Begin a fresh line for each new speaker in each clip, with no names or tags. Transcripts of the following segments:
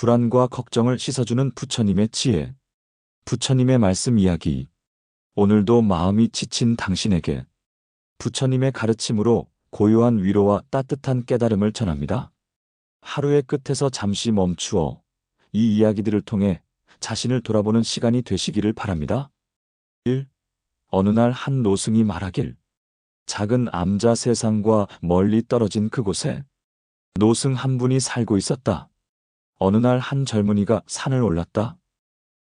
불안과 걱정을 씻어주는 부처님의 지혜. 부처님의 말씀 이야기. 오늘도 마음이 지친 당신에게 부처님의 가르침으로 고요한 위로와 따뜻한 깨달음을 전합니다. 하루의 끝에서 잠시 멈추어 이 이야기들을 통해 자신을 돌아보는 시간이 되시기를 바랍니다. 1. 어느 날 한 노승이 말하길. 작은 암자 세상과 멀리 떨어진 그곳에 노승 한 분이 살고 있었다. 어느 날 한 젊은이가 산을 올랐다.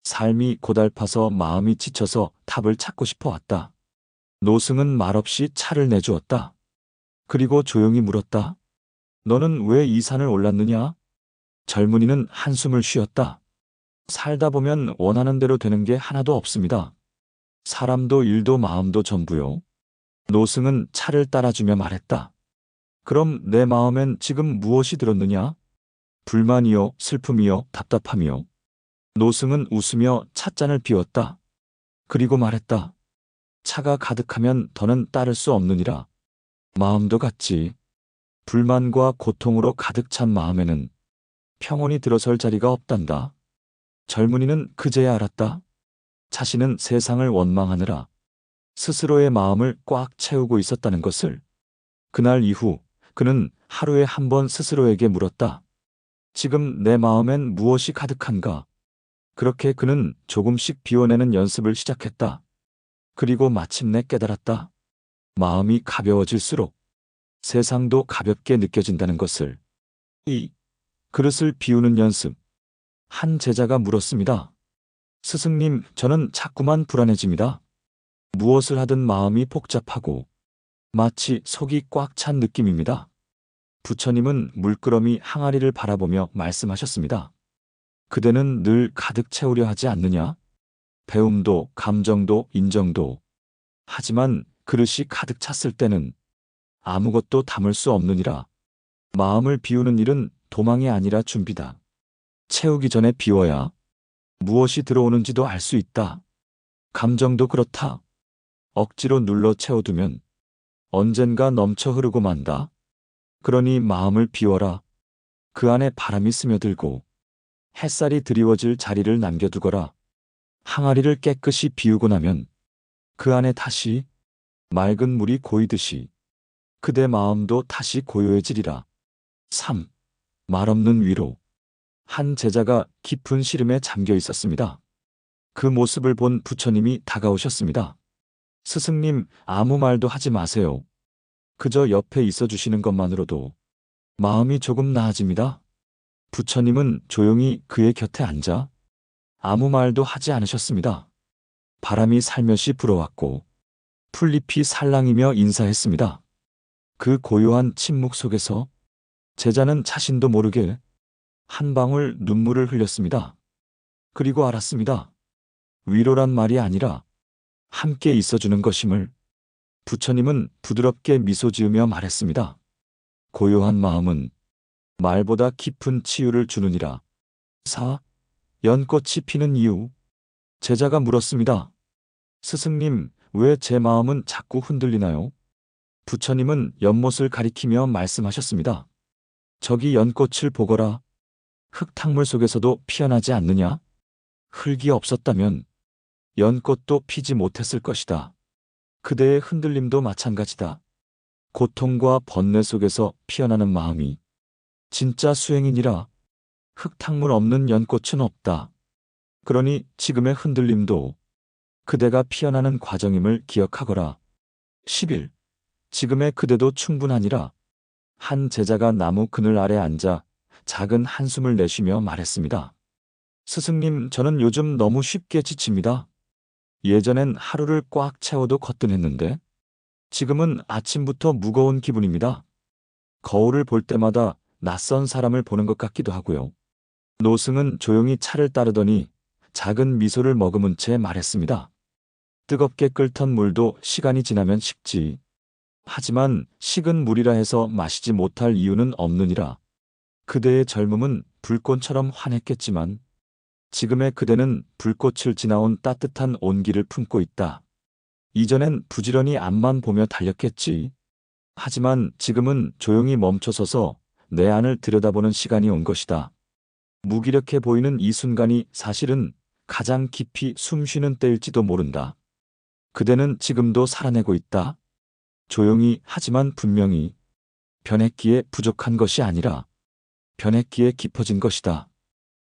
삶이 고달파서 마음이 지쳐서 답을 찾고 싶어 왔다. 노승은 말없이 차를 내주었다. 그리고 조용히 물었다. 너는 왜 이 산을 올랐느냐? 젊은이는 한숨을 쉬었다. 살다 보면 원하는 대로 되는 게 하나도 없습니다. 사람도 일도 마음도 전부요. 노승은 차를 따라주며 말했다. 그럼 내 마음엔 지금 무엇이 들었느냐? 불만이요, 슬픔이요, 답답함이요. 노승은 웃으며 찻잔을 비웠다. 그리고 말했다. 차가 가득하면 더는 따를 수 없느니라. 마음도 같지. 불만과 고통으로 가득 찬 마음에는 평온이 들어설 자리가 없단다. 젊은이는 그제야 알았다. 자신은 세상을 원망하느라 스스로의 마음을 꽉 채우고 있었다는 것을. 그날 이후 그는 하루에 한 번 스스로에게 물었다. 지금 내 마음엔 무엇이 가득한가? 그렇게 그는 조금씩 비워내는 연습을 시작했다. 그리고 마침내 깨달았다. 마음이 가벼워질수록 세상도 가볍게 느껴진다는 것을. 이 그릇을 비우는 연습. 한 제자가 물었습니다. 스승님, 저는 자꾸만 불안해집니다. 무엇을 하든 마음이 복잡하고 마치 속이 꽉 찬 느낌입니다. 부처님은 물끄러미 항아리를 바라보며 말씀하셨습니다. 그대는 늘 가득 채우려 하지 않느냐? 배움도, 감정도, 인정도. 하지만 그릇이 가득 찼을 때는 아무것도 담을 수 없느니라. 마음을 비우는 일은 도망이 아니라 준비다. 채우기 전에 비워야 무엇이 들어오는지도 알 수 있다. 감정도 그렇다. 억지로 눌러 채워두면 언젠가 넘쳐 흐르고 만다. 그러니 마음을 비워라. 그 안에 바람이 스며들고 햇살이 드리워질 자리를 남겨두거라. 항아리를 깨끗이 비우고 나면 그 안에 다시 맑은 물이 고이듯이 그대 마음도 다시 고요해지리라. 3. 말없는 위로. 한 제자가 깊은 시름에 잠겨 있었습니다. 그 모습을 본 부처님이 다가오셨습니다. 스승님, 아무 말도 하지 마세요. 그저 옆에 있어 주시는 것만으로도 마음이 조금 나아집니다. 부처님은 조용히 그의 곁에 앉아 아무 말도 하지 않으셨습니다. 바람이 살며시 불어왔고 풀잎이 살랑이며 인사했습니다. 그 고요한 침묵 속에서 제자는 자신도 모르게 한 방울 눈물을 흘렸습니다. 그리고 알았습니다. 위로란 말이 아니라 함께 있어주는 것임을. 부처님은 부드럽게 미소 지으며 말했습니다. 고요한 마음은 말보다 깊은 치유를 주느니라. 4. 연꽃이 피는 이유. 제자가 물었습니다. 스승님, 왜 제 마음은 자꾸 흔들리나요? 부처님은 연못을 가리키며 말씀하셨습니다. 저기 연꽃을 보거라. 흙탕물 속에서도 피어나지 않느냐? 흙이 없었다면 연꽃도 피지 못했을 것이다. 그대의 흔들림도 마찬가지다. 고통과 번뇌 속에서 피어나는 마음이 진짜 수행이니라. 흙탕물 없는 연꽃은 없다. 그러니 지금의 흔들림도 그대가 피어나는 과정임을 기억하거라. 11. 지금의 그대도 충분하니라. 한 제자가 나무 그늘 아래 앉아 작은 한숨을 내쉬며 말했습니다. 스승님, 저는 요즘 너무 쉽게 지칩니다. 예전엔 하루를 꽉 채워도 거뜬했는데 지금은 아침부터 무거운 기분입니다. 거울을 볼 때마다 낯선 사람을 보는 것 같기도 하고요. 노승은 조용히 차를 따르더니 작은 미소를 머금은 채 말했습니다. 뜨겁게 끓던 물도 시간이 지나면 식지. 하지만 식은 물이라 해서 마시지 못할 이유는 없느니라. 그대의 젊음은 불꽃처럼 환했겠지만 지금의 그대는 불꽃을 지나온 따뜻한 온기를 품고 있다. 이전엔 부지런히 앞만 보며 달렸겠지. 하지만 지금은 조용히 멈춰서서 내 안을 들여다보는 시간이 온 것이다. 무기력해 보이는 이 순간이 사실은 가장 깊이 숨쉬는 때일지도 모른다. 그대는 지금도 살아내고 있다. 조용히 하지만 분명히 변했기에 부족한 것이 아니라 변했기에 깊어진 것이다.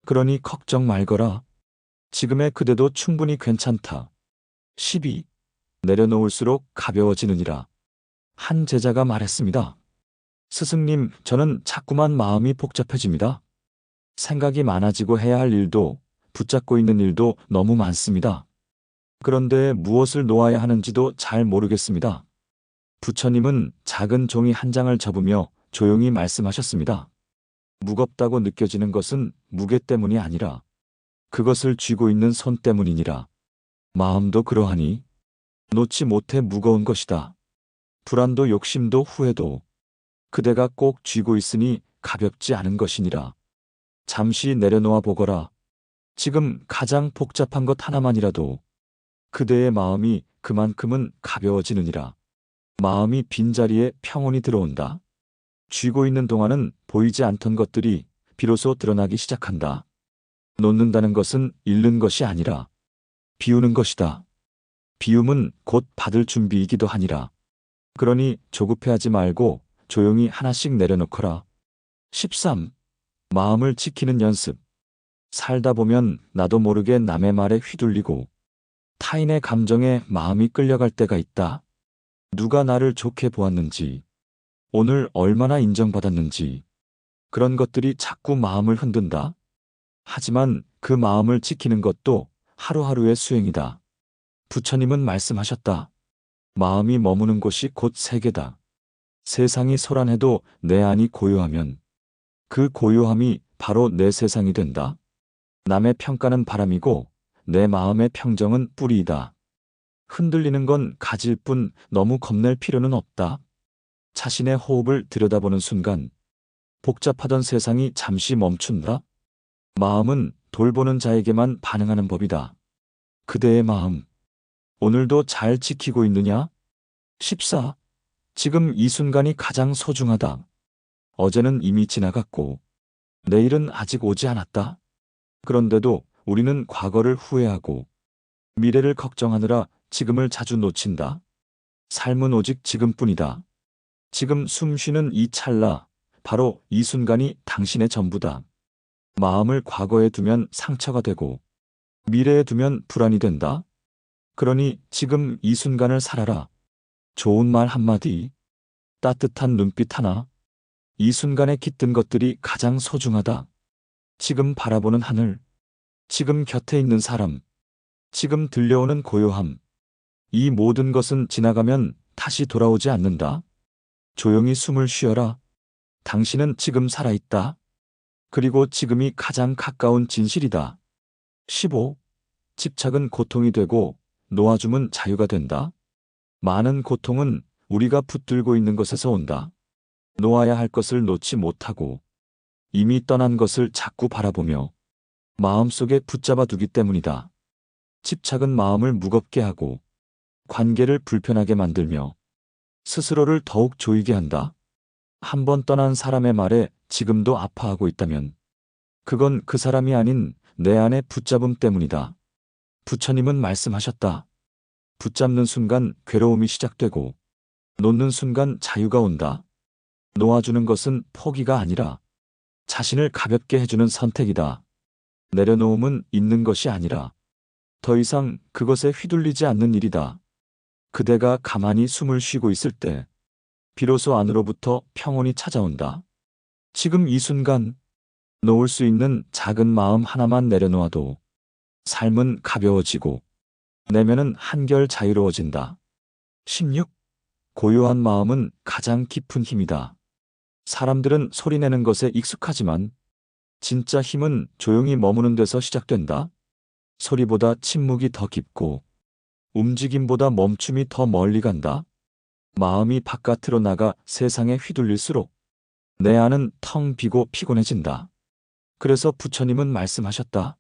그러니 걱정 말거라. 지금의 그대도 충분히 괜찮다. 12. 내려놓을수록 가벼워지느니라. 한 제자가 말했습니다. 스승님, 저는 자꾸만 마음이 복잡해집니다. 생각이 많아지고 해야 할 일도 붙잡고 있는 일도 너무 많습니다. 그런데 무엇을 놓아야 하는지도 잘 모르겠습니다. 부처님은 작은 종이 한 장을 접으며 조용히 말씀하셨습니다. 무겁다고 느껴지는 것은 무게 때문이 아니라 그것을 쥐고 있는 손 때문이니라. 마음도 그러하니 놓지 못해 무거운 것이다. 불안도 욕심도 후회도 그대가 꼭 쥐고 있으니 가볍지 않은 것이니라. 잠시 내려놓아 보거라. 지금 가장 복잡한 것 하나만이라도 그대의 마음이 그만큼은 가벼워지느니라. 마음이 빈자리에 평온이 들어온다. 쥐고 있는 동안은 보이지 않던 것들이 비로소 드러나기 시작한다. 놓는다는 것은 잃는 것이 아니라 비우는 것이다. 비움은 곧 받을 준비이기도 하니라. 그러니 조급해하지 말고 조용히 하나씩 내려놓거라. 13. 마음을 지키는 연습. 살다 보면 나도 모르게 남의 말에 휘둘리고 타인의 감정에 마음이 끌려갈 때가 있다. 누가 나를 좋게 보았는지, 오늘 얼마나 인정받았는지, 그런 것들이 자꾸 마음을 흔든다. 하지만 그 마음을 지키는 것도 하루하루의 수행이다. 부처님은 말씀하셨다. 마음이 머무는 곳이 곧 세계다. 세상이 소란해도 내 안이 고요하면 그 고요함이 바로 내 세상이 된다. 남의 평가는 바람이고 내 마음의 평정은 뿌리이다. 흔들리는 건 가지일 뿐 너무 겁낼 필요는 없다. 자신의 호흡을 들여다보는 순간 복잡하던 세상이 잠시 멈춘다. 마음은 돌보는 자에게만 반응하는 법이다. 그대의 마음, 오늘도 잘 지키고 있느냐? 14. 지금 이 순간이 가장 소중하다. 어제는 이미 지나갔고 내일은 아직 오지 않았다. 그런데도 우리는 과거를 후회하고 미래를 걱정하느라 지금을 자주 놓친다. 삶은 오직 지금뿐이다. 지금 숨 쉬는 이 찰나, 바로 이 순간이 당신의 전부다. 마음을 과거에 두면 상처가 되고 미래에 두면 불안이 된다. 그러니 지금 이 순간을 살아라. 좋은 말 한마디, 따뜻한 눈빛 하나, 이 순간에 깃든 것들이 가장 소중하다. 지금 바라보는 하늘, 지금 곁에 있는 사람, 지금 들려오는 고요함, 이 모든 것은 지나가면 다시 돌아오지 않는다. 조용히 숨을 쉬어라. 당신은 지금 살아있다. 그리고 지금이 가장 가까운 진실이다. 15. 집착은 고통이 되고 놓아줌은 자유가 된다. 많은 고통은 우리가 붙들고 있는 것에서 온다. 놓아야 할 것을 놓지 못하고 이미 떠난 것을 자꾸 바라보며 마음속에 붙잡아 두기 때문이다. 집착은 마음을 무겁게 하고 관계를 불편하게 만들며 스스로를 더욱 조이게 한다. 한 번 떠난 사람의 말에 지금도 아파하고 있다면 그건 그 사람이 아닌 내 안의 붙잡음 때문이다. 부처님은 말씀하셨다. 붙잡는 순간 괴로움이 시작되고 놓는 순간 자유가 온다. 놓아주는 것은 포기가 아니라 자신을 가볍게 해주는 선택이다. 내려놓음은 있는 것이 아니라 더 이상 그것에 휘둘리지 않는 일이다. 그대가 가만히 숨을 쉬고 있을 때 비로소 안으로부터 평온이 찾아온다. 지금 이 순간 놓을 수 있는 작은 마음 하나만 내려놓아도 삶은 가벼워지고 내면은 한결 자유로워진다. 16. 고요한 마음은 가장 깊은 힘이다. 사람들은 소리내는 것에 익숙하지만 진짜 힘은 조용히 머무는 데서 시작된다. 소리보다 침묵이 더 깊고 움직임보다 멈춤이 더 멀리 간다. 마음이 바깥으로 나가 세상에 휘둘릴수록 내 안은 텅 비고 피곤해진다. 그래서 부처님은 말씀하셨다.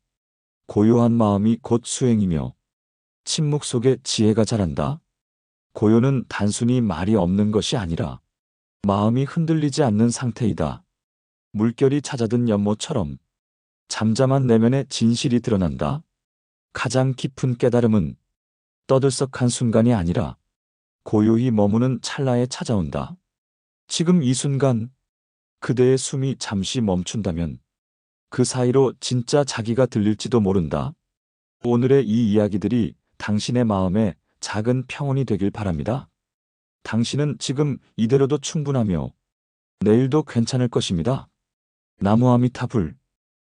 고요한 마음이 곧 수행이며 침묵 속에 지혜가 자란다. 고요는 단순히 말이 없는 것이 아니라 마음이 흔들리지 않는 상태이다. 물결이 찾아든 연못처럼 잠잠한 내면의 진실이 드러난다. 가장 깊은 깨달음은 떠들썩한 순간이 아니라 고요히 머무는 찰나에 찾아온다. 지금 이 순간 그대의 숨이 잠시 멈춘다면 그 사이로 진짜 자기가 들릴지도 모른다. 오늘의 이 이야기들이 당신의 마음에 작은 평온이 되길 바랍니다. 당신은 지금 이대로도 충분하며 내일도 괜찮을 것입니다. 나무 아미타불.